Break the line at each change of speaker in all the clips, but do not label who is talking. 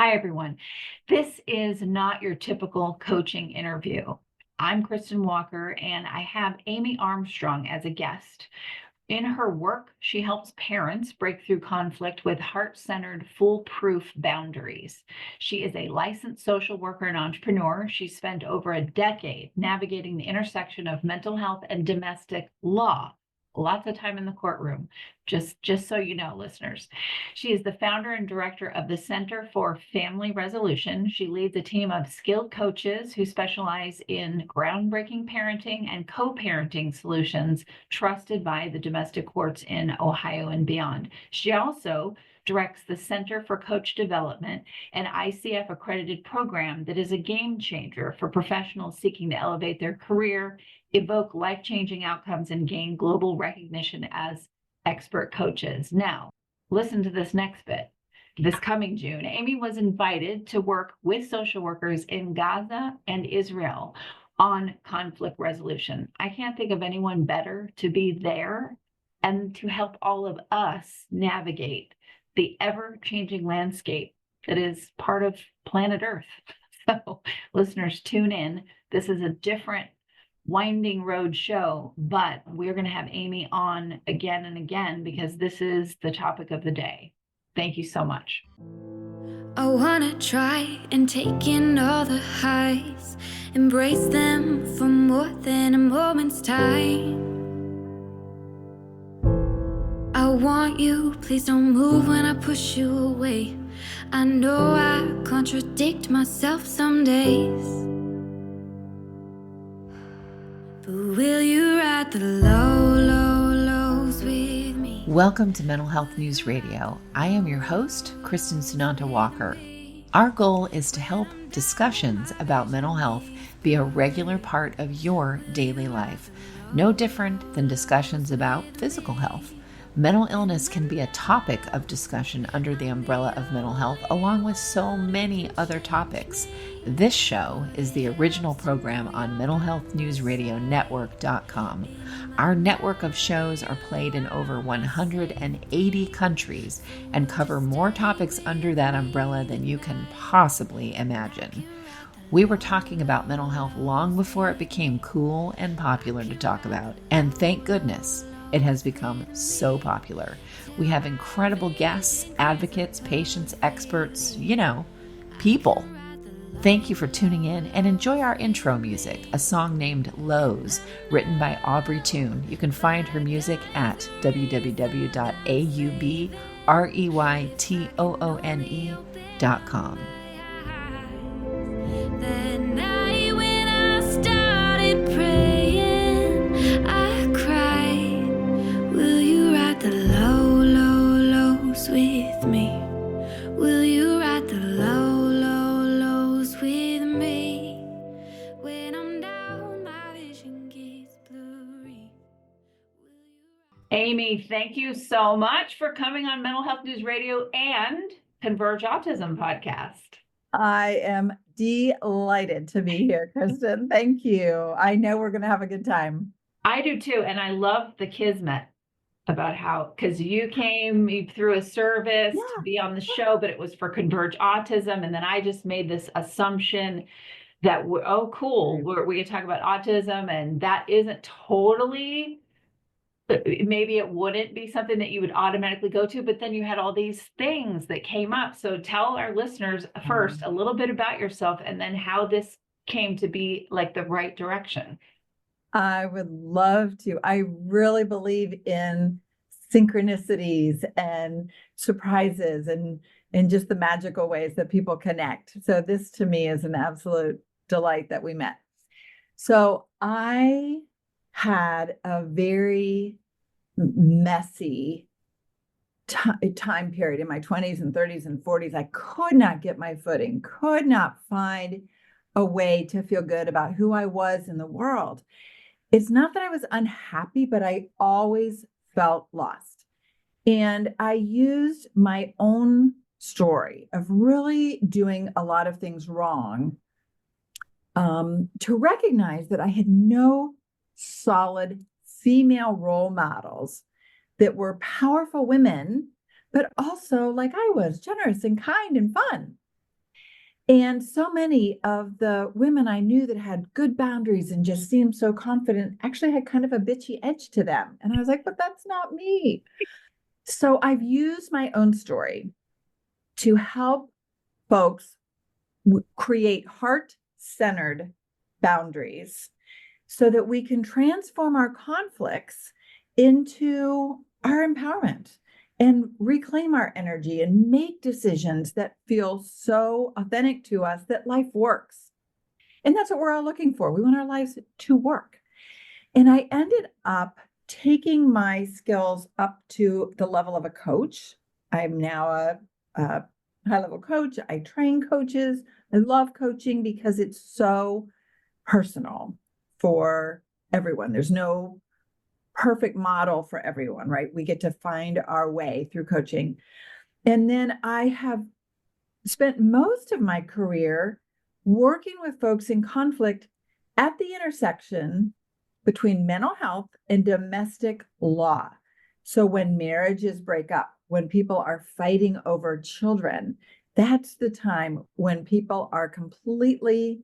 Hi, everyone. This is not your typical coaching interview. I'm Kristen Walker, and I have Amy Armstrong as a guest. In her work, she helps parents break through conflict with heart centered, foolproof boundaries. She is a licensed social worker and entrepreneur. She spent over a decade navigating the intersection of mental health and domestic law. Lots of time in the courtroom, just so you know, listeners. She is the founder and director of the Center for Family Resolution. She leads a team of skilled coaches who specialize in groundbreaking parenting and co-parenting solutions trusted by the domestic courts in Ohio and beyond. She also directs the Center for Coach Development, an ICF accredited program that is a game changer for professionals seeking to elevate their career, evoke life-changing outcomes, and gain global recognition as expert coaches. Now, listen to this next bit. This coming June, Amy was invited to work with social workers in Gaza and Israel on conflict resolution. I can't think of anyone better to be there and to help all of us navigate the ever-changing landscape that is part of planet Earth. So, listeners, tune in. This is a different winding road show, but we're going to have Amy on again and again because this is the topic of the day. Thank you so much.
I wanna try and take in all the highs, embrace them for more than a moment's time. I want you, please don't move when I push you away. I know I contradict myself some days, but will you ride the lows with me?
Welcome to Mental Health News Radio. I am your host, Kristen Sunanta Walker. Our goal is to help discussions about mental health be a regular part of your daily life, no different than discussions about physical health. Mental illness can be a topic of discussion under the umbrella of mental health, along with so many other topics. This show is the original program on mentalhealthnewsradionetwork.com. Our network of shows are played in over 180 countries and cover more topics under that umbrella than you can possibly imagine. We were talking about mental health long before it became cool and popular to talk about, and thank goodness it has become so popular. We have incredible guests, advocates, patients, experts, people. Thank you for tuning in and enjoy our intro music, a song named Lows, written by Aubrey Toon. You can find her music at www.aubreytoone.com.
That night when I started praying, I cried. Will you ride the lows with me? Will you ride the lows with me? When I'm down, my vision gets blurry.
Amy, thank you so much for coming on Mental Health News Radio and Converge Autism podcast.
I am delighted to be here, Kristen. Thank you. I know we're going to have a good time.
I do too, and I love the kismet about how, because you came through a service to be on the show, but it was for Converge Autism, and then I just made this assumption that cool, we could talk about autism, and that isn't totally, maybe it wouldn't be something that you would automatically go to, but then you had all these things that came up. So tell our listeners first a little bit about yourself and then how this came to be like the right direction.
I would love to. I really believe in synchronicities and surprises and just the magical ways that people connect. So this to me is an absolute delight that we met. So I had a very messy time period in my 20s and 30s and 40s. I could not get my footing, could not find a way to feel good about who I was in the world. It's not that I was unhappy, but I always felt lost. And I used my own story of really doing a lot of things wrong to recognize that I had no solid female role models that were powerful women, but also like I was generous and kind and fun. And so many of the women I knew that had good boundaries and just seemed so confident actually had kind of a bitchy edge to them. And I was like, but that's not me. So I've used my own story to help folks create heart-centered boundaries so that we can transform our conflicts into our empowerment and reclaim our energy and make decisions that feel so authentic to us that life works. And that's what we're all looking for. We want our lives to work. And I ended up taking my skills up to the level of a coach. I'm now a high level coach. I train coaches. I love coaching because it's so personal for everyone. There's no perfect model for everyone, right? We get to find our way through coaching. And then I have spent most of my career working with folks in conflict at the intersection between mental health and domestic law. So when marriages break up, when people are fighting over children, that's the time when people are completely,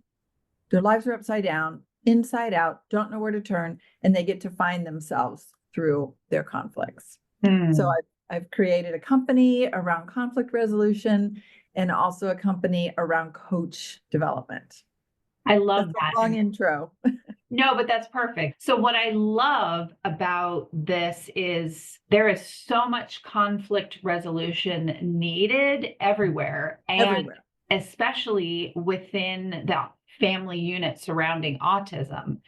their lives are upside down, inside out, don't know where to turn, and they get to find themselves through their conflicts. So I've created a company around conflict resolution and also a company around coach development.
I love
That's
that.
a long intro.
No, but that's perfect. So what I love about this is there is so much conflict resolution needed everywhere, and
Everywhere.
especially within the family unit surrounding autism.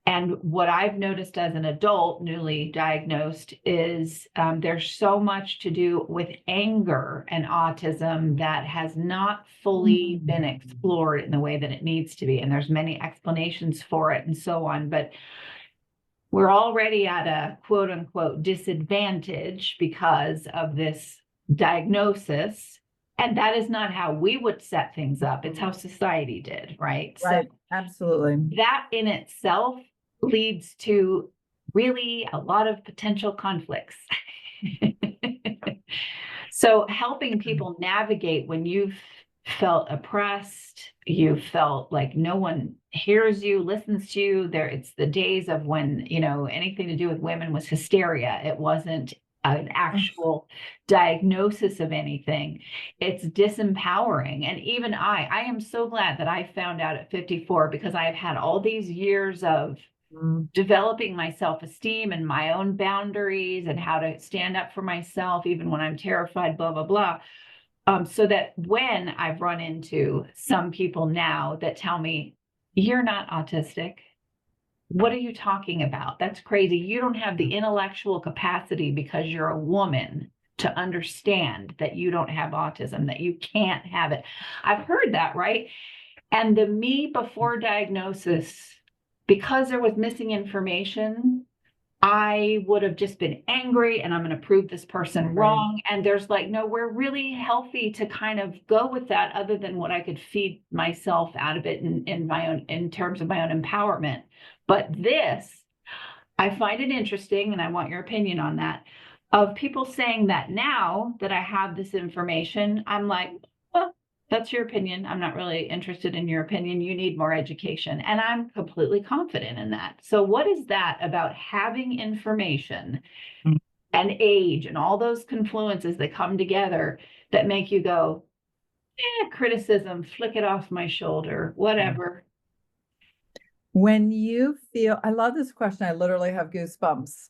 And what I've noticed as an adult, newly diagnosed, is there's so much to do with anger and autism that has not fully been explored in the way that it needs to be. And there's many explanations for it and so on. But we're already at a quote unquote disadvantage because of this diagnosis. And that is not how we would set things up. It's how society did, right?
Right.
So
Absolutely.
that in itself leads to really a lot of potential conflicts. So helping people navigate when you've felt oppressed, you felt like no one hears you, listens to you. It's the days of when, anything to do with women was hysteria. It wasn't an actual diagnosis of anything. It's disempowering. And even I am so glad that I found out at 54, because I've had all these years of developing my self-esteem and my own boundaries and how to stand up for myself, even when I'm terrified, blah, blah, blah. So that when I've run into some people now that tell me, you're not autistic. What are you talking about? That's crazy. You don't have the intellectual capacity because you're a woman to understand that you don't have autism, that you can't have it. I've heard that, right? And the me before diagnosis, because there was missing information, I would have just been angry and I'm going to prove this person wrong. And there's like, no, we're really healthy to kind of go with that, other than what I could feed myself out of it in my own, in terms of my own empowerment. But this, I find it interesting, and I want your opinion on that, of people saying that now that I have this information, I'm like, well, that's your opinion. I'm not really interested in your opinion. You need more education. And I'm completely confident in that. So what is that about having information and age and all those confluences that come together that make you go, criticism, flick it off my shoulder, whatever.
When you feel, I love this question. I literally have goosebumps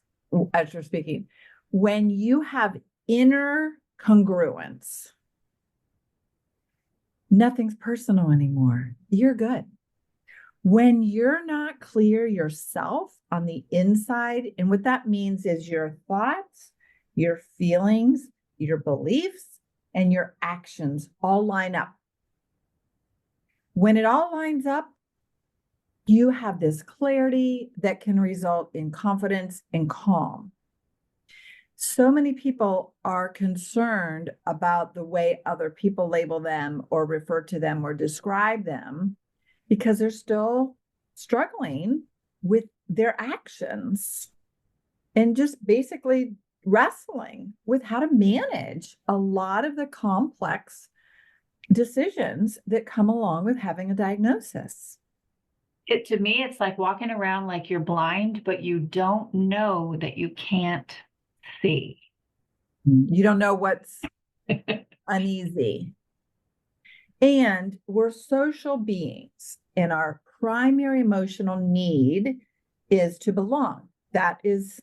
as you're speaking. When you have inner congruence, nothing's personal anymore. You're good. When you're not clear yourself on the inside, and what that means is your thoughts, your feelings, your beliefs, and your actions all line up. When it all lines up, you have this clarity that can result in confidence and calm. So many people are concerned about the way other people label them or refer to them or describe them because they're still struggling with their actions and just basically wrestling with how to manage a lot of the complex decisions that come along with having a diagnosis.
To me, it's like walking around like you're blind, but you don't know that you can't see.
You don't know what's uneasy. And we're social beings, and our primary emotional need is to belong. That's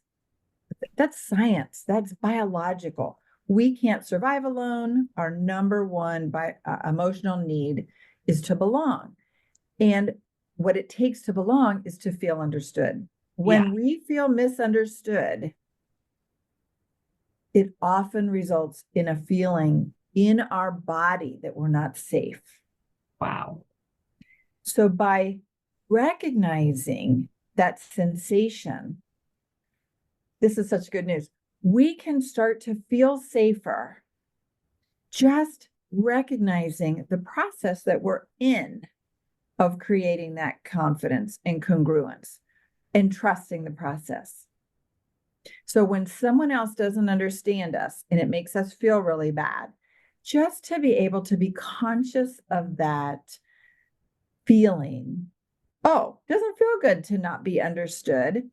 science, that's biological. We can't survive alone. Our number one emotional need is to belong. And what it takes to belong is to feel understood. When
Yeah.
we feel misunderstood, it often results in a feeling in our body that we're not safe.
Wow.
So by recognizing that sensation, this is such good news. We can start to feel safer just recognizing the process that we're in of creating that confidence and congruence and trusting the process. So when someone else doesn't understand us and it makes us feel really bad, just to be able to be conscious of that feeling. Oh, doesn't feel good to not be understood.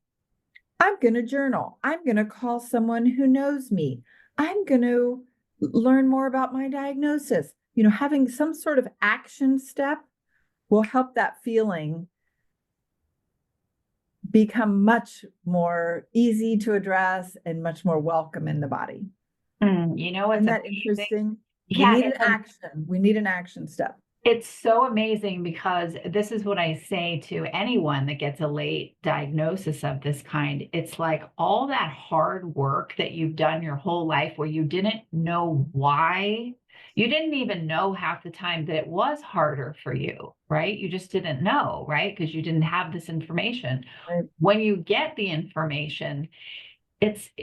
I'm going to journal. I'm going to call someone who knows me. I'm going to learn more about my diagnosis. Having some sort of action step will help that feeling become much more easy to address and much more welcome in the body.
You know what's
Isn't that
amazing?
interesting? We
Yeah,
need an action. We need an action step.
it's so amazing because this is what I say to anyone that gets a late diagnosis of this kind. It's like all that hard work that you've done your whole life where you didn't know why. You didn't even know half the time that it was harder for you, right? You just didn't know, right? Because you didn't have this information.
Right.
When you get the information,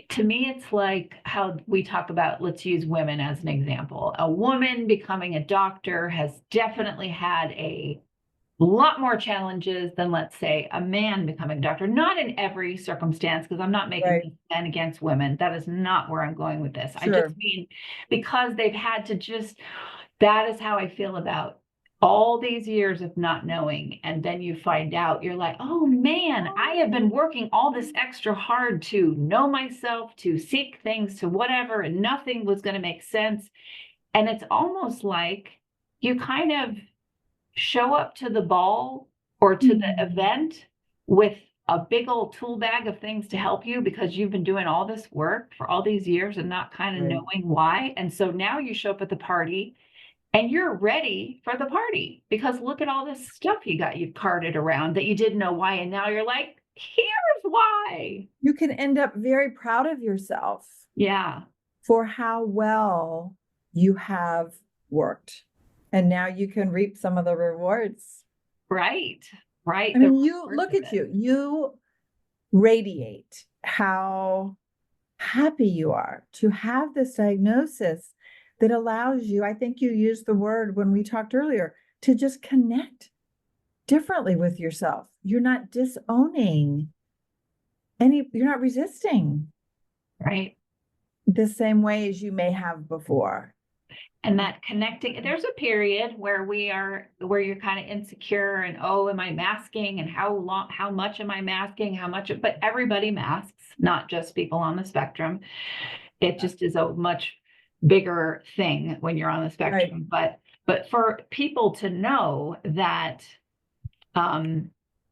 to me, it's like how we talk about, let's use women as an example. A woman becoming a doctor has definitely had a lot more challenges than, let's say, a man becoming a doctor. Not in every circumstance, because I'm not making
Right.
this men against women. That is not where I'm going with this. I just
Sure.
mean because they've had to that is how I feel about all these years of not knowing. And then you find out, you're like, oh man, I have been working all this extra hard to know myself, to seek things, to whatever, and nothing was going to make sense. And it's almost like you kind of show up to the ball or to the event with a big old tool bag of things to help you because you've been doing all this work for all these years and not kind of
Right.
knowing why. And so now you show up at the party and you're ready for the party because look at all this stuff you've carted around that you didn't know why. And now you're like, here's why.
You can end up very proud of yourself
Yeah.
for how well you have worked. And now you can reap some of the rewards.
Right. Right.
I mean, you look at you radiate how happy you are to have this diagnosis that allows you, I think you used the word when we talked earlier, to just connect differently with yourself. You're not disowning you're not resisting
Right.
the same way as you may have before.
And that connecting, there's a period where where you're kind of insecure and, oh, am I masking? And how much am I masking? But everybody masks, not just people on the spectrum. It just is a much bigger thing when you're on the spectrum.
Right.
But for people to know that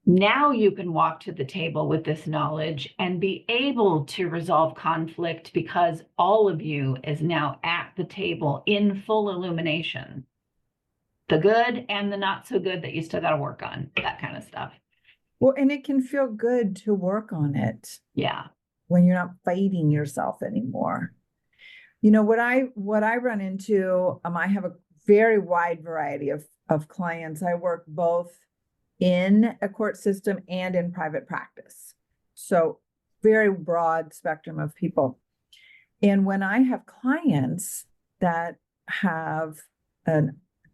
now you can walk to the table with this knowledge and be able to resolve conflict because all of you is now at the table in full illumination. The good and the not so good that you still got to work on, that kind of stuff.
Well, and it can feel good to work on it.
Yeah.
When you're not fighting yourself anymore. What I run into, I have a very wide variety of clients. I work both in a court system and in private practice. So very broad spectrum of people. And when I have clients that have a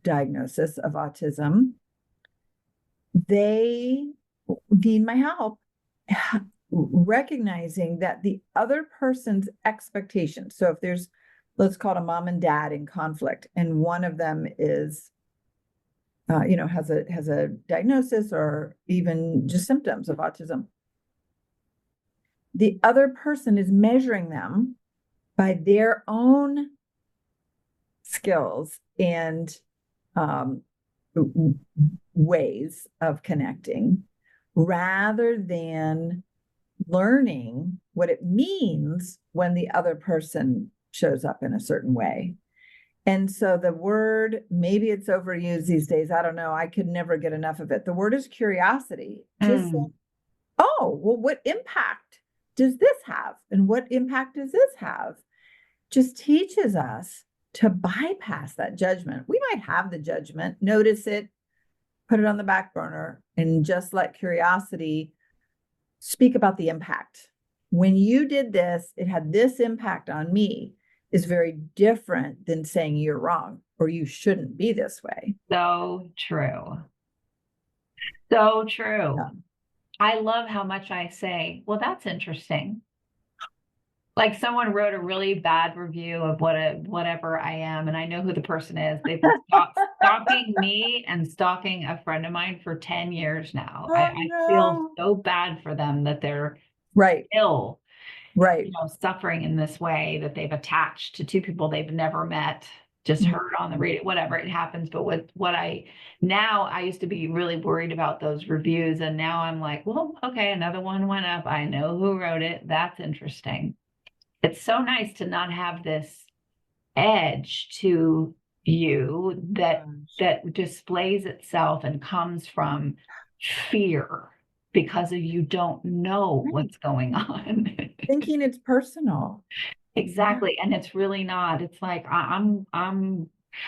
diagnosis of autism, they need my help recognizing that the other person's expectations. So if there's let's call it a mom and dad in conflict, and one of them is, has a diagnosis or even just symptoms of autism. The other person is measuring them by their own skills and ways of connecting, rather than learning what it means when the other person shows up in a certain way. And so the word, maybe it's overused these days. I don't know. I could never get enough of it. The word is curiosity. Just say, oh, well, what impact does this have? And what impact does this have? Just teaches us to bypass that judgment. We might have the judgment, notice it, put it on the back burner, and just let curiosity speak about the impact. When you did this, it had this impact on me, is very different than saying you're wrong or you shouldn't be this way.
So true. So true.
Yeah.
I love how much I say, well, that's interesting. Like someone wrote a really bad review of whatever I am, and I know who the person is. They've been stalking me and stalking a friend of mine for 10 years now.
Oh,
I feel
no.
so bad for them that they're
Right,
ill,
right.
suffering in this way, that they've attached to two people they've never met, just heard on the radio, whatever, it happens. But I used to be really worried about those reviews, and now I'm like, well, okay, another one went up. I know who wrote it. That's interesting. It's so nice to not have this edge to you that displays itself and comes from fear because of you don't know
Right.
what's going on.
Thinking it's personal. Yeah,
Exactly. And it's really not. It's like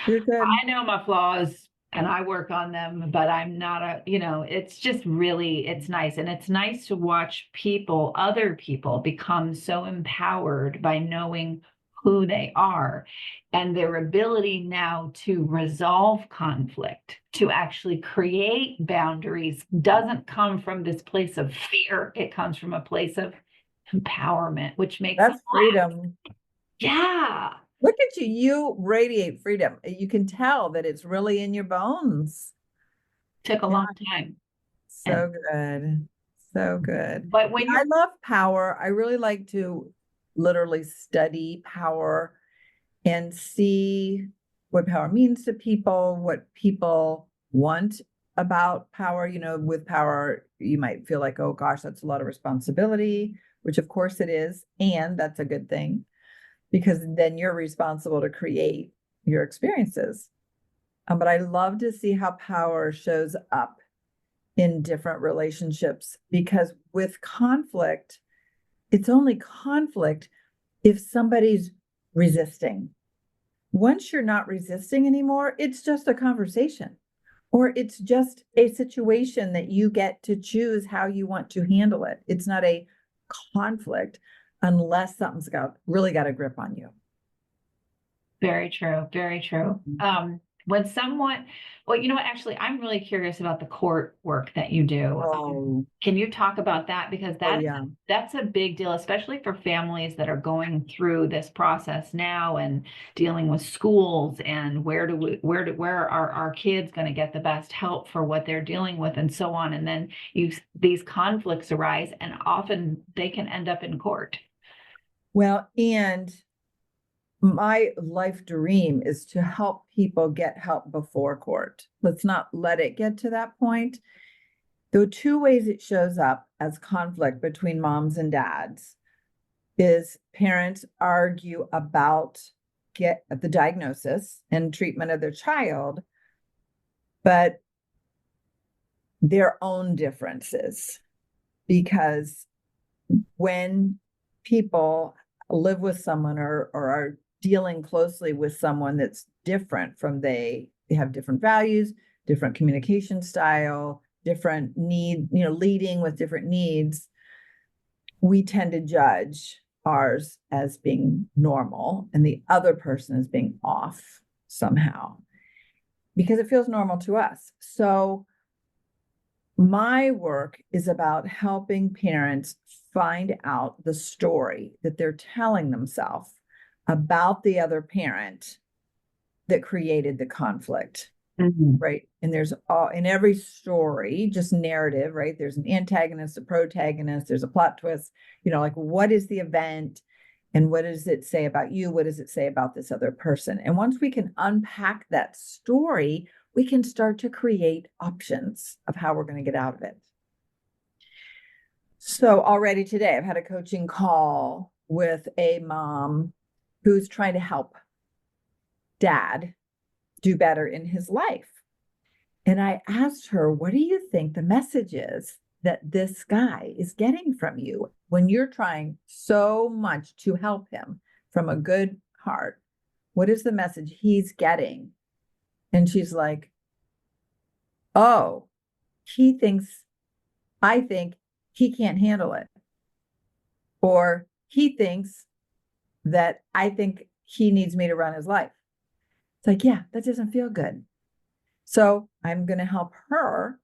you're good.
I know my flaws and I work on them, but I'm not it's just really, it's nice. And it's nice to watch other people become so empowered by knowing who they are and their ability now to resolve conflict, to actually create boundaries doesn't come from this place of fear. It comes from a place of empowerment, which makes
That's
them laugh.
freedom.
Yeah.
Look at you. You radiate freedom. You can tell that it's really in your bones.
Took a
Yeah,
long time.
so good. So good.
But
Yeah,
when
I
you're
love power. I really like to literally study power and see what power means to people, what people want about power. With power, you might feel like, oh gosh, that's a lot of responsibility, which of course it is. And that's a good thing because then you're responsible to create your experiences. But I love to see how power shows up in different relationships because with conflict, it's only conflict if somebody's resisting. Once you're not resisting anymore, it's just a conversation or it's just a situation that you get to choose how you want to handle it. It's not a conflict unless something's really got a grip on you.
very true, very true. When someone, well, you know what, actually, I'm really curious about the court work that you do.
Oh,
Can you talk about that? Because
oh yeah.
that's a big deal, especially for families that are going through this process now and dealing with schools and where are our kids going to get the best help for what they're dealing with and so on. And then these conflicts arise and often they can end up in court.
Well, and my life dream is to help people get help before court. Let's not let it get to that point. The two ways it shows up as conflict between moms and dads is parents argue about get the diagnosis and treatment of their child, but their own differences. Because when people live with someone or are dealing closely with someone that's different from they have different values, different communication style, different leading with different needs, we tend to judge ours as being normal and the other person as being off somehow because it feels normal to us. So my work is about helping parents find out the story that they're telling themselves about the other parent that created the conflict.
Mhm.
Right. And there's all in every story, just narrative, right? There's an antagonist, a protagonist, there's a plot twist, like what is the event and what does it say about you? What does it say about this other person? And once we can unpack that story, we can start to create options of how we're going to get out of it. So already today, I've had a coaching call with a mom who's trying to help dad do better in his life. And I asked her, what do you think the message is that this guy is getting from you when you're trying so much to help him from a good heart? What is the message he's getting? And she's like, oh, I think he can't handle it. Or he thinks that I think he needs me to run his life. It's like, yeah, that doesn't feel good. So I'm going to help her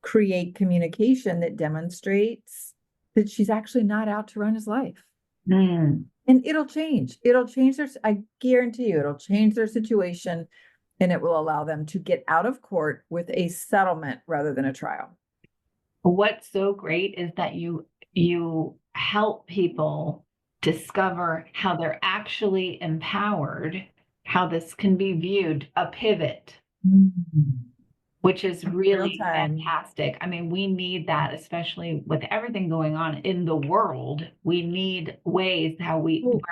create communication that demonstrates that she's actually not out to run his life.
Mm.
And it'll change. I guarantee you, it'll change their situation and it will allow them to get out of court with a settlement rather than a trial.
What's so great is that you help people discover how they're actually empowered, how this can be viewed, a pivot, which is really fantastic. I mean, we need that, especially with everything going on in the world. We need ways where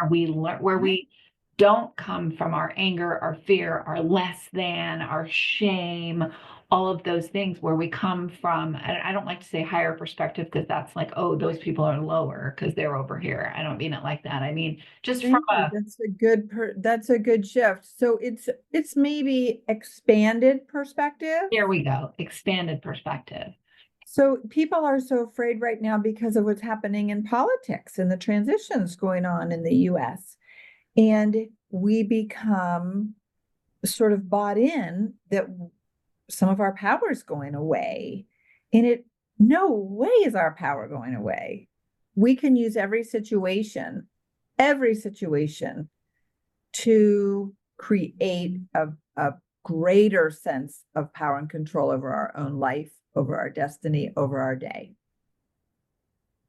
we learn, where we don't come from our anger, our fear, our less than, our shame, all of those things, where we come from. I don't like to say higher perspective because that's like, oh, those people are lower because they're over here. I don't mean it like that. I mean, just from
that's a good shift. So it's maybe expanded perspective.
There we go, expanded perspective.
So people are so afraid right now because of what's happening in politics and the transitions going on in the US. And we become sort of bought in that some of our power is going away. And no way is our power going away. We can use every situation to create a greater sense of power and control over our own life, over our destiny, over our day.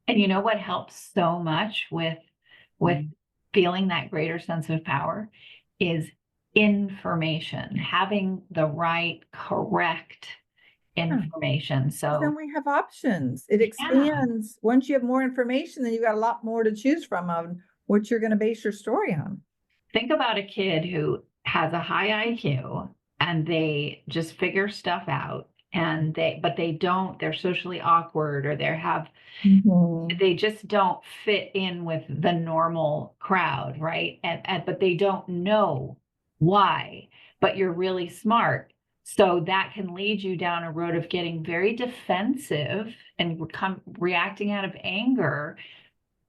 And you know what helps so much with feeling that greater sense of power is information, having the right, correct information. So
then we have options. It expands. Once you have more information, then you got a lot more to choose from on what you're going to base your story on.
Think about a kid who has a high IQ and they just figure stuff out but they're socially awkward or they just don't fit in with the normal crowd, right? But they don't know why, but you're really smart. So that can lead you down a road of getting very defensive and reacting out of anger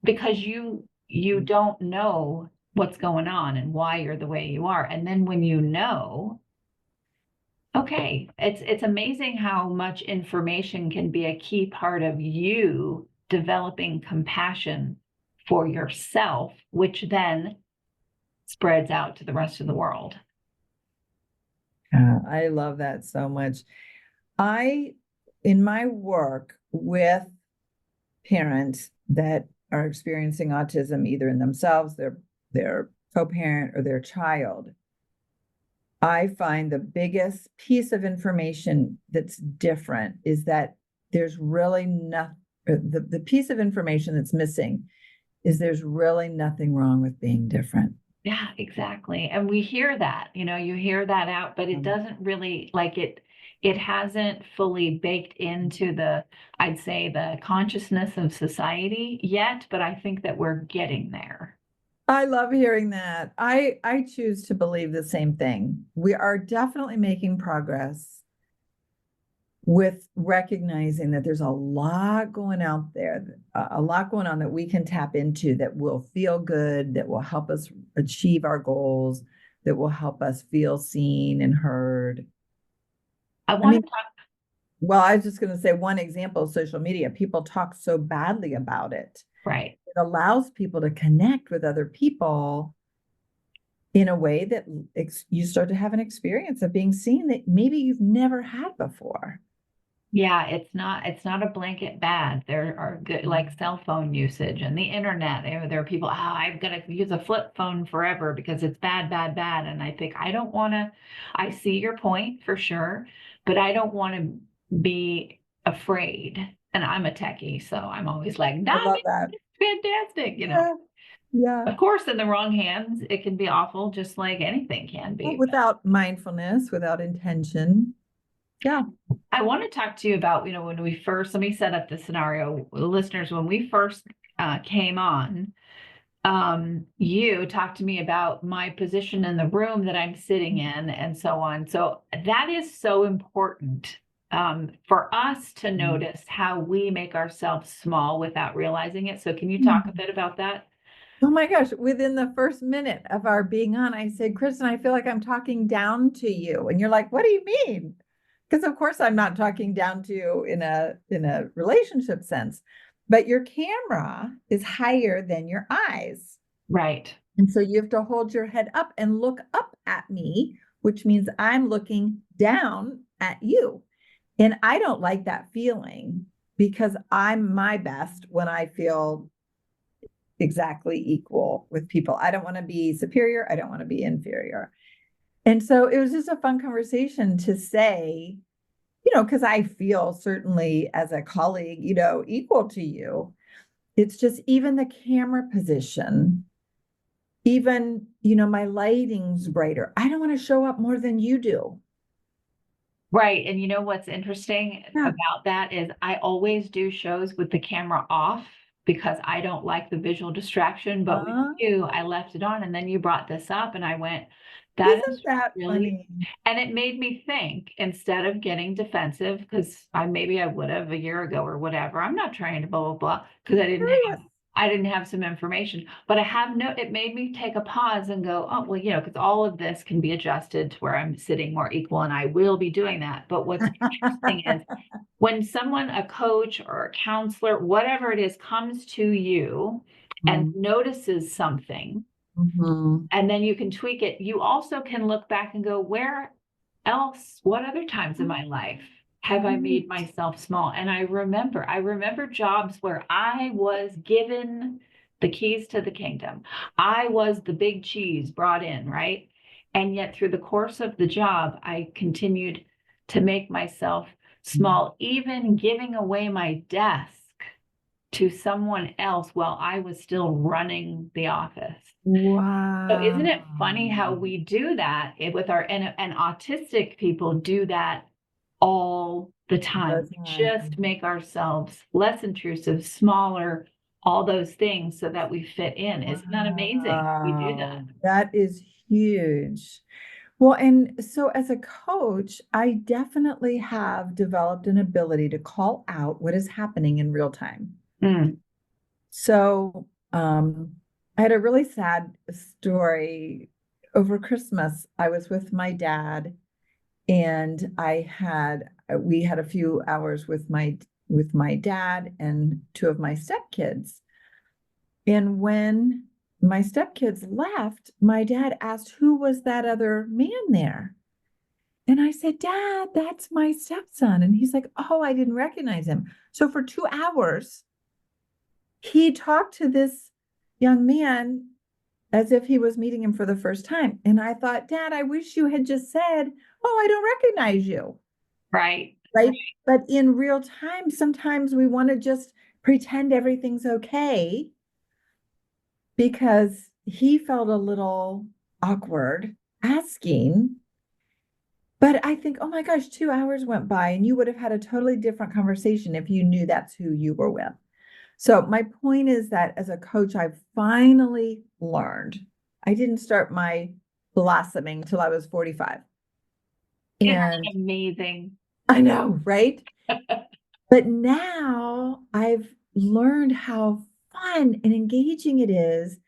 because you don't know what's going on and why you're the way you are. And then when you know, okay, it's amazing how much information can be a key part of you developing compassion for yourself, which then spreads out to the rest of the world.
I love that so much. In my work with parents that are experiencing autism, either in themselves, their co-parent, or their child, I find the biggest piece of information that's different is that there's really nothing, the piece of information that's missing is there's really nothing wrong with being different.
Yeah, exactly. And we hear that, you hear that out, but it doesn't really it hasn't fully baked into I'd say the consciousness of society yet, but I think that we're getting there.
I love hearing that. I choose to believe the same thing. We are definitely making progress with recognizing that there's a lot going out there, a lot going on that we can tap into that will feel good, that will help us achieve our goals, that will help us feel seen and heard.
I want to talk.
Well, I was just going to say one example of social media. People talk so badly about it.
Right.
It allows people to connect with other people in a way that you start to have an experience of being seen that maybe you've never had before.
Yeah, it's not a blanket bad. There are good like cell phone usage and the internet. There are people, I'm gonna use a flip phone forever because it's bad, bad, bad. And I think I don't want to, I see your point for sure, but I don't want to be afraid. And I'm a techie, so I'm always like,
I
nah,
love that.
it's fantastic, you know.
Yeah. Yeah.
Of course, in the wrong hands, it can be awful, just like anything can
Well,
be.
without mindfulness, without intention. Yeah.
I want to talk to you about, when we first, let me set up the scenario. Listeners, when we first came on, you talked to me about my position in the room that I'm sitting in and so on. So that is so important for us to notice how we make ourselves small without realizing it. So can you talk a bit about that?
Oh my gosh, within the first minute of our being on, I said, Kristen, I feel like I'm talking down to you. And you're like, what do you mean? Because of course I'm not talking down to you in a relationship sense, but your camera is higher than your eyes.
Right.
And so you have to hold your head up and look up at me, which means I'm looking down at you. And I don't like that feeling because I'm my best when I feel exactly equal with people. I don't want to be superior. I don't want to be inferior. And so it was just a fun conversation to say, because I feel certainly as a colleague, equal to you. It's just even the camera position, even, my lighting's brighter. I don't want to show up more than you do.
Right. And you know what's interesting
Yeah.
about that is I always do shows with the camera off because I don't like the visual distraction. But with
Uh,
you, I left it on. And then you brought this up, and I went, that is
isn't that
really,
funny?
and it made me think instead of getting defensive, because maybe I would have a year ago or whatever. I'm not trying to blah, blah, blah, because
Curious.
I didn't have some information, but it made me take a pause and go, oh, well, because all of this can be adjusted to where I'm sitting more equal, and I will be doing that. But what's interesting is when someone, a coach or a counselor, whatever it is, comes to you and notices something,
Mhm.
and then you can tweak it, you also can look back and go, where else, what other times in my life have I
Right.
made myself small? And I remember jobs where I was given the keys to the kingdom. I was the big cheese brought in, right? And yet through the course of the job, I continued to make myself small, even giving away my desk to someone else while I was still running the office. So isn't
Wow.
it funny how we do that with and autistic people do that all the time.
The
We just
time.
make ourselves less intrusive, smaller, all those things so that we fit in. Isn't that amazing? We do that.
Wow. That is huge. Well, and so as a coach, I definitely have developed an ability to call out what is happening in real time.
Mm,
So, I had a really sad story over Christmas. I was with my dad, and we had a few hours with my dad and two of my stepkids. And when my stepkids left, my dad asked who was that other man there. And I said, Dad, that's my stepson. And he's like, oh, I didn't recognize him. So for 2 hours, he talked to this young man as if he was meeting him for the first time. And I thought, Dad, I wish you had just said, oh, I don't recognize you.
right.
Right. But in real time, sometimes we want to just pretend everything's okay because he felt a little awkward asking. But I think, oh my gosh, 2 hours went by and you would have had a totally different conversation if you knew that's who you were with. So my point is that as a coach, I've finally learned. I didn't start my blossoming till I was 45.
Isn't
And
that amazing?
I know, right? But now I've learned how fun and engaging it is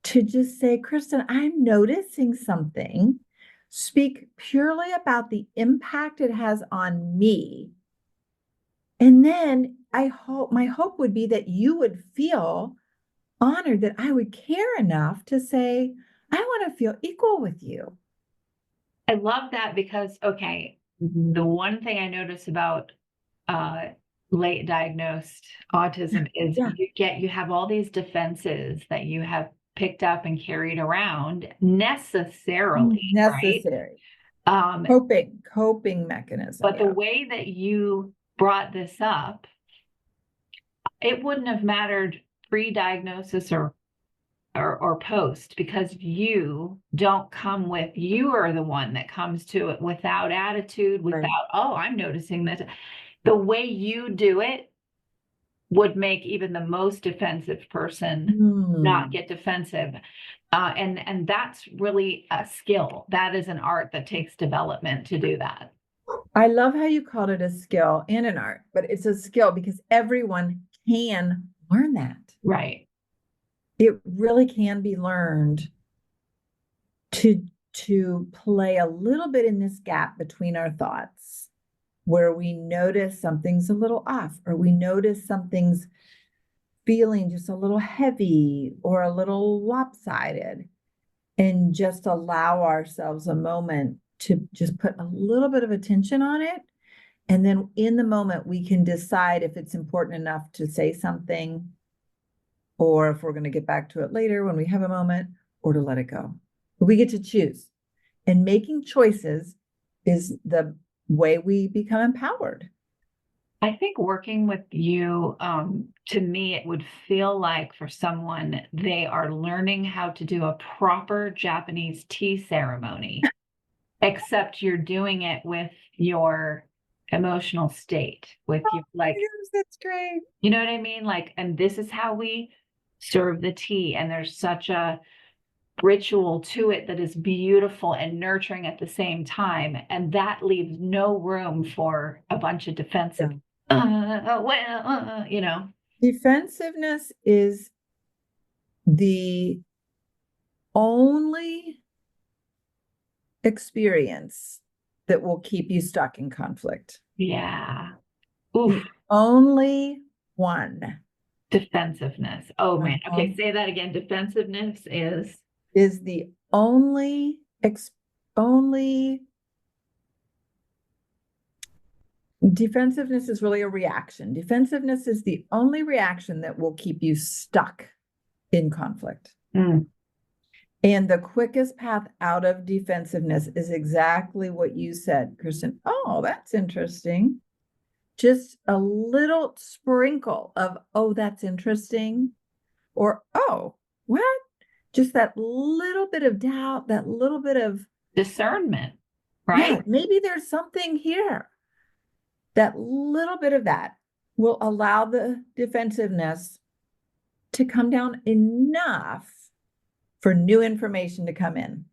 to just say, Kristen, I'm noticing something. Speak purely about the impact it has on me. And then my hope would be that you would feel honored that I would care enough to say, I want to feel equal with you.
I love that because, okay, the one thing I notice about uh, late diagnosed autism is
Yeah.
you have all these defenses that you have picked up and carried around necessarily, right?
Necessary.
Um,
Coping mechanism.
but the
Yeah.
way that you brought this up, it wouldn't have mattered pre-diagnosis or post, because you are the one that comes to it without attitude,
Right.
without, oh, I'm noticing that. The way you do it would make even the most defensive person not
Hmm.
get defensive. And that's really a skill. That is an art that takes development to do that.
I love how you called it a skill and an art, but it's a skill because everyone can learn that.
Right.
It really can be learned to play a little bit in this gap between our thoughts where we notice something's a little off or we notice something's feeling just a little heavy or a little lopsided, and just allow ourselves a moment to just put a little bit of attention on it. And then in the moment, we can decide if it's important enough to say something, or if we're going to get back to it later when we have a moment, or to let it go. But we get to choose. And making choices is the way we become empowered.
I think working with you, to me, it would feel like for someone, they are learning how to do a proper Japanese tea ceremony, except you're doing it with your emotional state, with you, like,
Yes, that's great.
you know what I mean? Like, and this is how we serve the tea. And there's such a ritual to it that is beautiful and nurturing at the same time. And that leaves no room for a bunch of defensive,
Yeah.
you know.
Defensiveness is the only experience that will keep you stuck in conflict.
Yeah. Oof.
The only one.
Defensiveness. Oh man.
Uh-huh.
Okay, say that again. Defensiveness
Is the only defensiveness is really a reaction. Defensiveness is the only reaction that will keep you stuck in conflict.
mm,
And the quickest path out of defensiveness is exactly what you said, Kristen. Oh, that's interesting. Just a little sprinkle of, oh, that's interesting. Or, oh, what? Just that little bit of doubt, that little bit of,
discernment,
yeah,
right?
maybe there's something here. That little bit of that will allow the defensiveness to come down enough for new information to come in.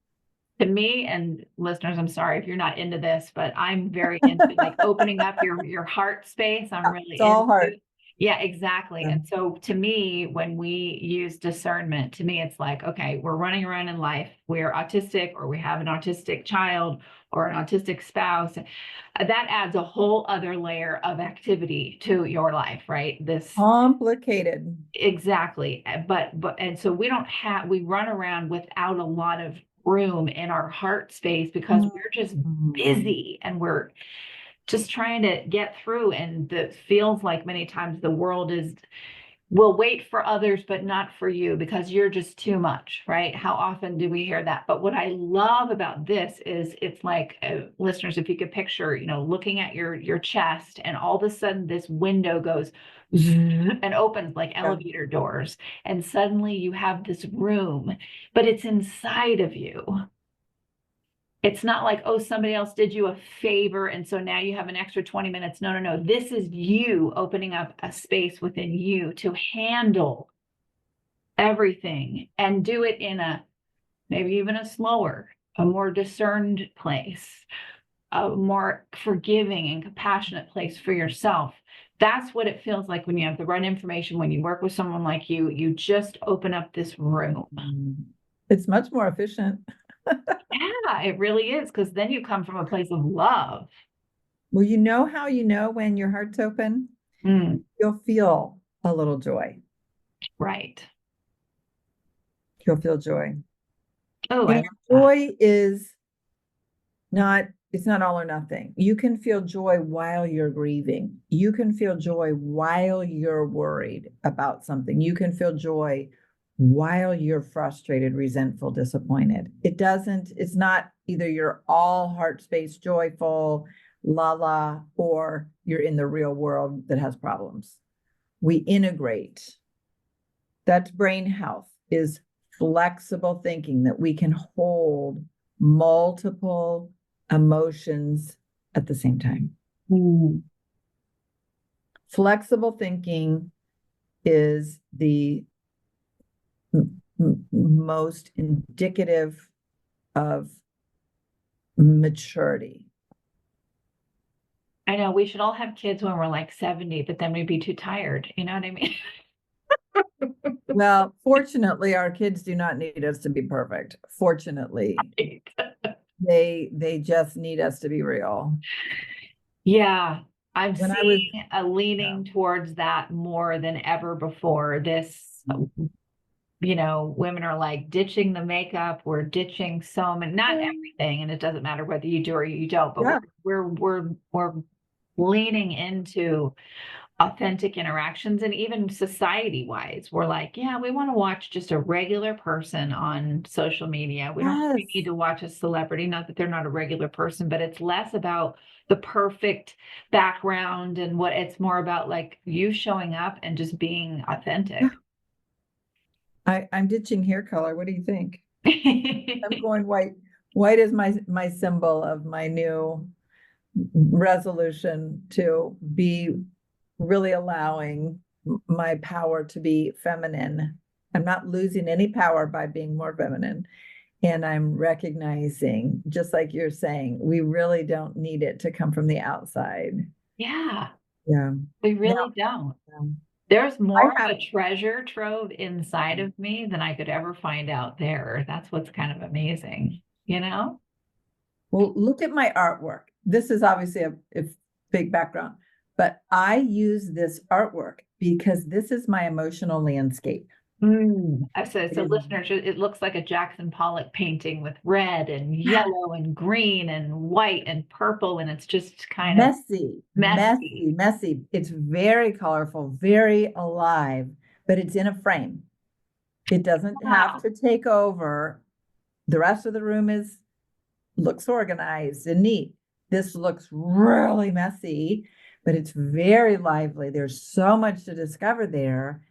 To me, and listeners, I'm sorry if you're not into this, but I'm very into like opening up your heart space. I'm
It's
really
all
into.
hard.
Yeah, exactly.
Yeah.
And so to me, when we use discernment, to me, it's like, okay, we're running around in life, we're autistic, or we have an autistic child or an autistic spouse. That adds a whole other layer of activity to your life, right? This
Complicated.
exactly. And so we run around without a lot of room in our heart space because we're just
Mhm.
busy and we're just trying to get through. And it feels like many times the world will wait for others, but not for you because you're just too much, right? How often do we hear that? But what I love about this is it's like, listeners, if you could picture, looking at your chest, and all of a sudden this window goes and opens like
Yeah.
elevator doors, and suddenly you have this room, but it's inside of you. It's not like, oh, somebody else did you a favor, and so now you have an extra 20 minutes. No, no, no. This is you opening up a space within you to handle everything and do it in a maybe even a slower, a more discerned place, a more forgiving and compassionate place for yourself. That's what it feels like when you have the right information, when you work with someone like you just open up this room.
It's much more efficient.
Yeah, it really is, because then you come from a place of love.
Well, you know how you know when your heart's open?
Mm,
You'll feel a little joy.
right.
You'll feel joy.
Oh, I
And
love that.
joy is not, it's not all or nothing. You can feel joy while you're grieving. You can feel joy while you're worried about something. You can feel joy while you're frustrated, resentful, disappointed. It's not either you're all heart space joyful, la la, or you're in the real world that has problems. We integrate. That's brain health, is flexible thinking, that we can hold multiple emotions at the same time.
Mm.
Flexible thinking is the most indicative of maturity.
I know we should all have kids when we're like 70, but then we'd be too tired. You know what I mean?
Well, fortunately, our kids do not need us to be perfect. Fortunately, they just need us to be real.
Yeah, I'm
When I was,
seeing a
yeah.
leaning towards that more than ever before. Women are like ditching the makeup, we're ditching not everything, and it doesn't matter whether you do or you don't, but
Yeah.
we're leaning into authentic interactions. And even society wise, we're like, yeah, we want to watch just a regular person on social media. We don't really need
Yes.
to watch a celebrity, not that they're not a regular person, but it's less about the perfect background and what it's more about like you showing up and just being
Yeah.
authentic.
I'm ditching hair color. What do you think? I'm going white. White is my symbol of my new resolution to be really allowing my power to be feminine. I'm not losing any power by being more feminine. And I'm recognizing, just like you're saying, we really don't need it to come from the outside.
Yeah,
Yeah.
we
Now,
really don't.
um,
There's
I
more of
have,
a treasure trove inside of me than I could ever find out there. That's what's kind of amazing, you know?
well, look at my artwork. This is obviously a big background, but I use this artwork because this is my emotional landscape.
So,
It
so
is
listeners, it looks like a Jackson Pollock painting with red and yellow and green and white and purple, and it's just kind of
messy,
messy.
messy, messy. It's very colorful, very alive, but it's in a frame. It doesn't have
Wow.
to take over. The rest of the room looks organized and neat. This looks really messy, but it's very lively. There's so much to discover there,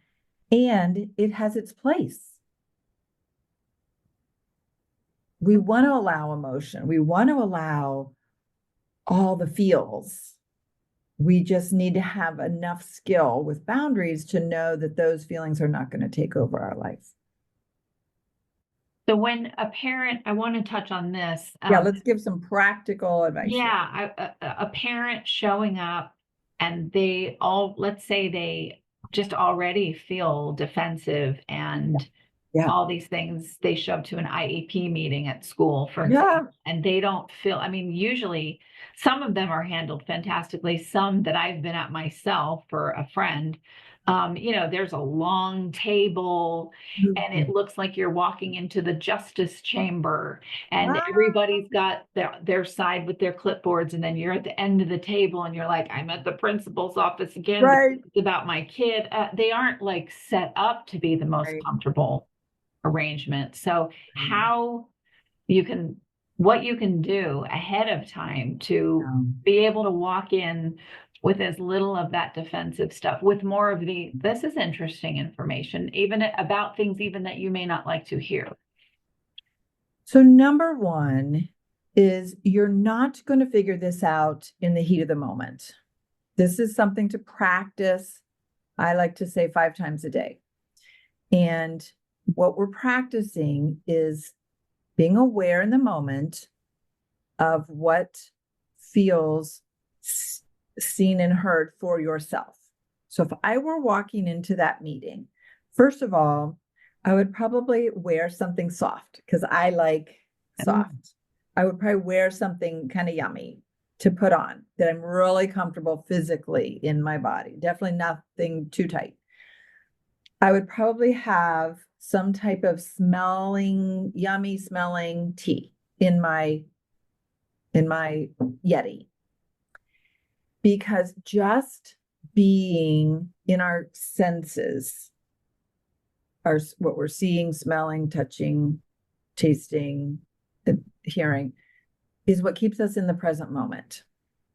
and it has its place. We want to allow emotion. We want to allow all the feels. We just need to have enough skill with boundaries to know that those feelings are not going to take over our life.
So when a parent, I want to touch on this.
Yeah, let's give some practical advice here.
Yeah, a parent showing up and let's say they just already feel defensive and
Yeah.
all these things they show up to an IEP meeting at school, for
Yeah.
example, and they don't feel, I mean, usually some of them are handled fantastically, some that I've been at myself for a friend. There's a long table and it
Mhm.
looks like you're walking into the justice chamber and
Ah,
everybody's got their side with their clipboards, and then you're at the end of the table and you're like, I'm at the principal's office again, but
right.
it's about my kid. They aren't like set up to be the most
Right.
comfortable arrangement. So how you can what you can do ahead of time to
Um,
be able to walk in with as little of that defensive stuff, with more of this is interesting information, even about things even that you may not like to hear.
So, number one is you're not going to figure this out in the heat of the moment. This is something to practice. I like to say 5 times a day. And what we're practicing is being aware in the moment of what feels seen and heard for yourself. So if I were walking into that meeting, first of all, I would probably wear something soft because I like soft. I would probably wear something kind of yummy to put on that I'm really comfortable physically in my body. Definitely nothing too tight. I would probably have some type of yummy smelling tea in my Yeti, because just being in our senses, what we're seeing, smelling, touching, tasting, hearing, is what keeps us in the present moment.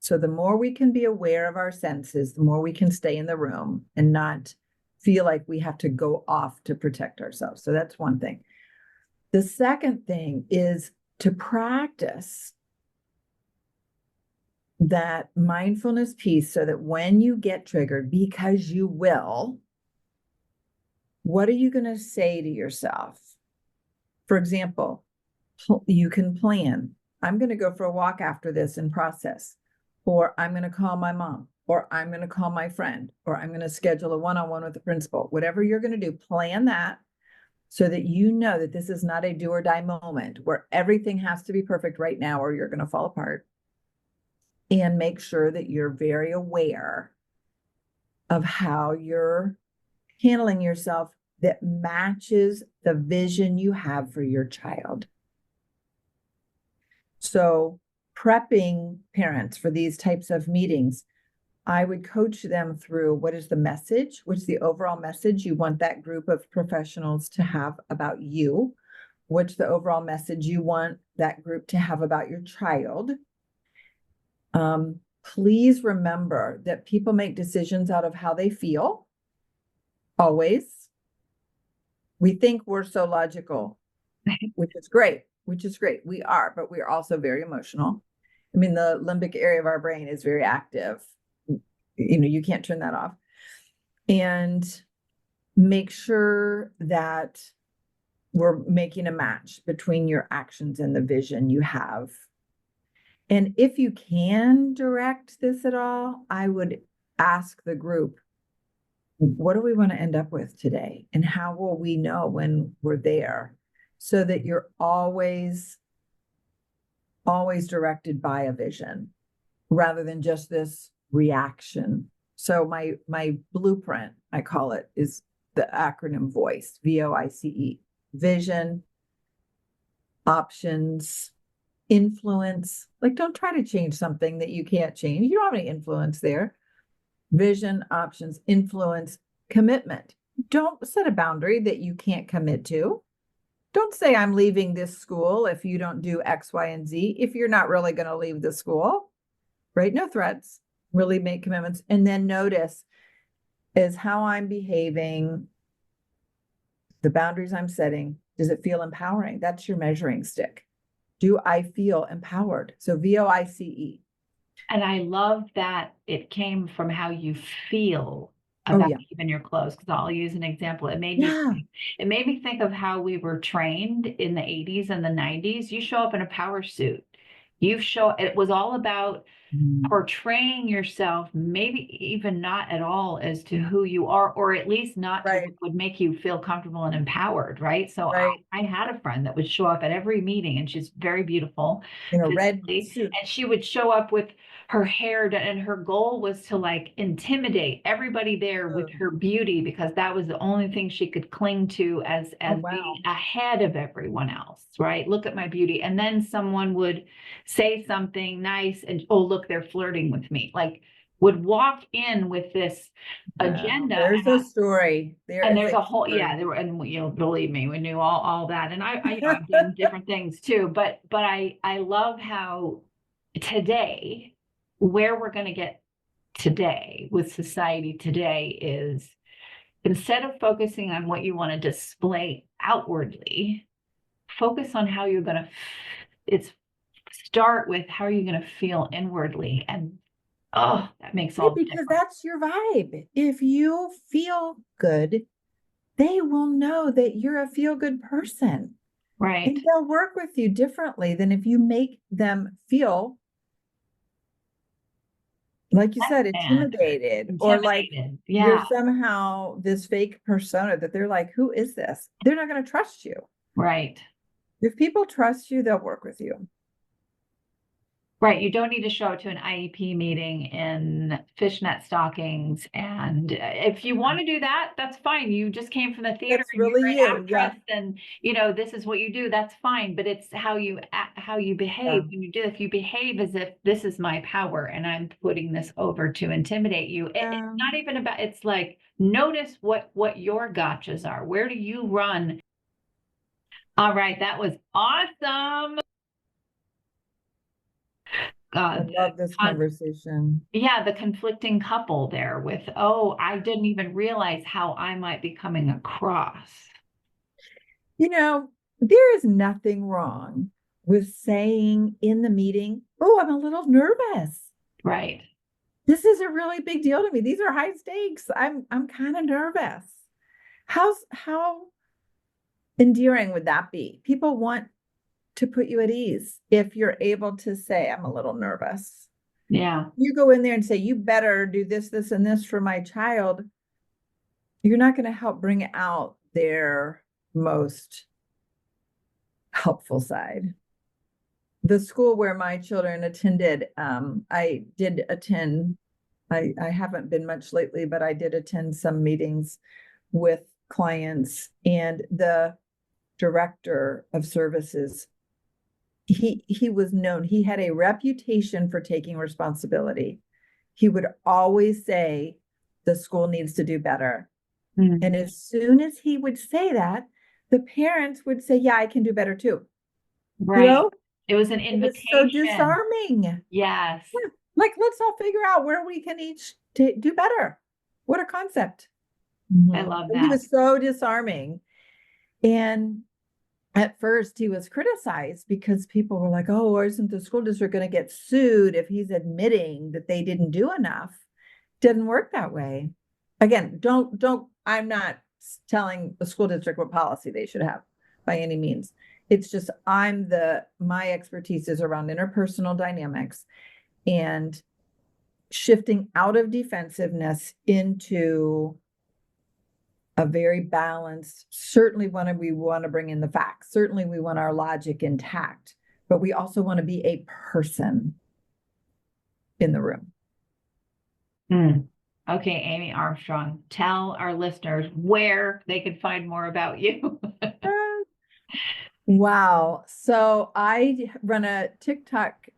So the more we can be aware of our senses, the more we can stay in the room and not feel like we have to go off to protect ourselves. So that's one thing. The second thing is to practice that mindfulness piece so that when you get triggered, because you will, what are you going to say to yourself? For example, you can plan. I'm going to go for a walk after this and process, or I'm going to call my mom, or I'm going to call my friend, or I'm going to schedule a one-on-one with the principal. Whatever you're going to do, plan that so that you know that this is not a do or die moment where everything has to be perfect right now or you're going to fall apart. And make sure that you're very aware of how you're handling yourself that matches the vision you have for your child. So prepping parents for these types of meetings, I would coach them through what is the message, what's the overall message you want that group of professionals to have about you, what's the overall message you want that group to have about your child. Please remember that people make decisions out of how they feel, always. We think we're so logical, which is great, We are, but we are also very emotional. I mean, the limbic area of our brain is very active. You can't turn that off. And make sure that we're making a match between your actions and the vision you have. And if you can direct this at all, I would ask the group, what do we want to end up with today? And how will we know when we're there? So that you're always directed by a vision rather than just this reaction. So my blueprint, I call it, is the acronym VOICE, VOICE, vision, options, influence. Like, don't try to change something that you can't change. You don't have any influence there. Vision, options, influence, commitment. Don't set a boundary that you can't commit to. Don't say I'm leaving this school if you don't do X, Y, and Z, if you're not really going to leave the school, right? No threats, really make commitments. And then notice is how I'm behaving, the boundaries I'm setting. Does it feel empowering? That's your measuring stick. Do I feel empowered? So VOICE.
And I love that it came from how you feel
Oh,
about
yeah.
even your clothes. Because I'll use an example. It
Yeah.
made me think of how we were trained in the 80s and the 90s. You show up in a power suit. It was all about portraying yourself, maybe even not at all as to who you are, or at least not to
Right.
what would make you feel comfortable and empowered, right? So
Right.
I had a friend that would show up at every meeting, and she's very beautiful
In a red
physically,
suit.
and she would show up with her hair done, and her goal was to like intimidate everybody there with her beauty, because that was the only thing she could cling to as
Oh,
being
wow.
ahead of everyone else, right? Look at my beauty. And then someone would say something nice and, oh, look, they're flirting with me. Like, would walk in with this
Wow.
agenda.
There's a story. There
And
is
there's
a
a whole,
story.
yeah, there were, and believe me, we knew all that. And I've done different things too, but I love how today, where we're going to get today with society today is, instead of focusing on what you want to display outwardly, focus on how you're going to, it's start with how are you going to feel inwardly. And oh, that makes
Right,
all the
because
difference.
that's your vibe. If you feel good, they will know that you're a feel good person
Right.
and they'll work with you differently than if you make them feel, like you said,
And
intimidated or like
intimidated.
you're
Yeah.
somehow this fake persona that they're like, who is this? They're not going to trust you.
Right.
If people trust you, they'll work with you.
Right. You don't need to show up to an IEP meeting in fishnet stockings. And if you want to do that, that's fine. You just came from the theater
That's
and you're
really
an
you. Yeah.
actress and, this is what you do. That's fine. But it's how you
Yeah.
behave when you do. If you behave as if this is my power and I'm putting this over to intimidate you, it's
Yeah.
not even about, it's like, notice what your gotchas are. Where do you run? All right. That was awesome.
I
The
love this
con
conversation.
Yeah, the conflicting couple there with, oh, I didn't even realize how I might be coming across.
You know, there is nothing wrong with saying in the meeting, oh, I'm a little nervous.
Right.
This is a really big deal to me. These are high stakes. I'm kind of nervous. How endearing would that be? People want to put you at ease if you're able to say, I'm a little nervous.
Yeah.
You go in there and say, you better do this, this, and this for my child. You're not going to help bring out their most helpful side. The school where my children attended, I did attend, I haven't been much lately, but I did attend some meetings with clients, and the director of services, he was known, he had a reputation for taking responsibility. He would always say the school needs to do better.
Mm.
And as soon as he would say that, the parents would say, yeah, I can do better too.
Right.
You know,
It was an
it was so
invitation.
disarming.
Yes.
Yeah. Like, let's all figure out where we can each do better. What a concept.
I love
He
that.
was so disarming. And at first he was criticized because people were like, oh, isn't the school district going to get sued if he's admitting that they didn't do enough? Didn't work that way. Again, I'm not telling the school district what policy they should have by any means. It's just my expertise is around interpersonal dynamics and shifting out of defensiveness into a very balanced, certainly we want to bring in the facts. Certainly we want our logic intact, but we also want to be a person in the room.
Mm. Okay, Amy Armstrong, tell our listeners where they can find more about you.
Wow. So I run a TikTok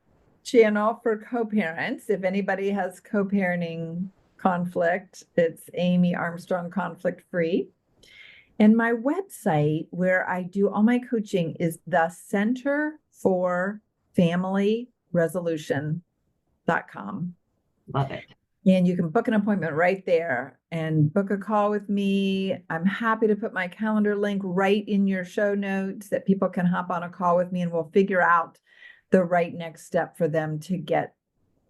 channel for co-parents. If anybody has co-parenting conflict, it's Amy Armstrong Conflict Free. And my website where I do all my coaching is the Center for Family Resolution.com.
Love it.
And you can book an appointment right there and book a call with me. I'm happy to put my calendar link right in your show notes that people can hop on a call with me and we'll figure out the right next step for them to get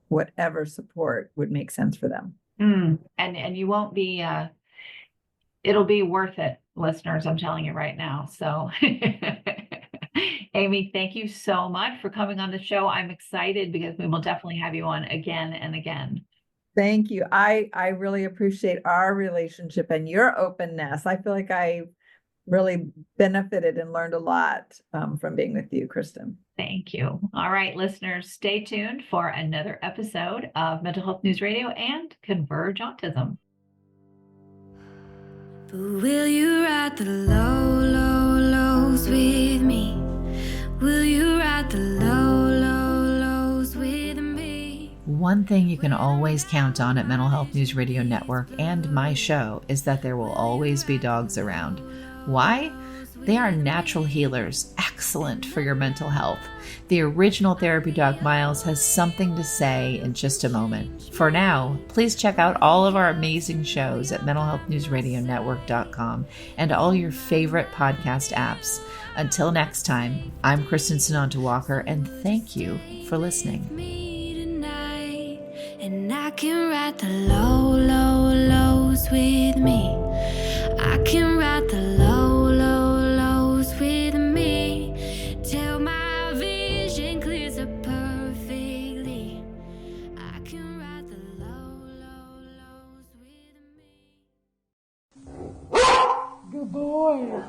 whatever support would make sense for them.
And you won't be it'll be worth it, listeners, I'm telling you right now. So Amy, thank you so much for coming on the show. I'm excited because we will definitely have you on again and again.
Thank you. I really appreciate our relationship and your openness. I feel like I really benefited and learned a lot from being with you, Kristen.
Thank you. All right, listeners, stay tuned for another episode of Mental Health News Radio and Converge Autism.
But will you ride the low, low, lows with me? Will you ride the low, low, lows with me?
One thing you can always count on at Mental Health News Radio Network and my show is that there will always be dogs around. Why? They are natural healers, excellent for your mental health. The original therapy dog Miles has something to say in just a moment. For now, please check out all of our amazing shows at mentalhealthnewsradionetwork.com and all your favorite podcast apps. Until next time, I'm Kristen Sananta Walker, and thank you for listening.
And I can ride the low, low, lows with me. I can ride the low, low, lows with me. Till my vision clears up perfectly. I can ride the low, low, lows with me.
Good boy.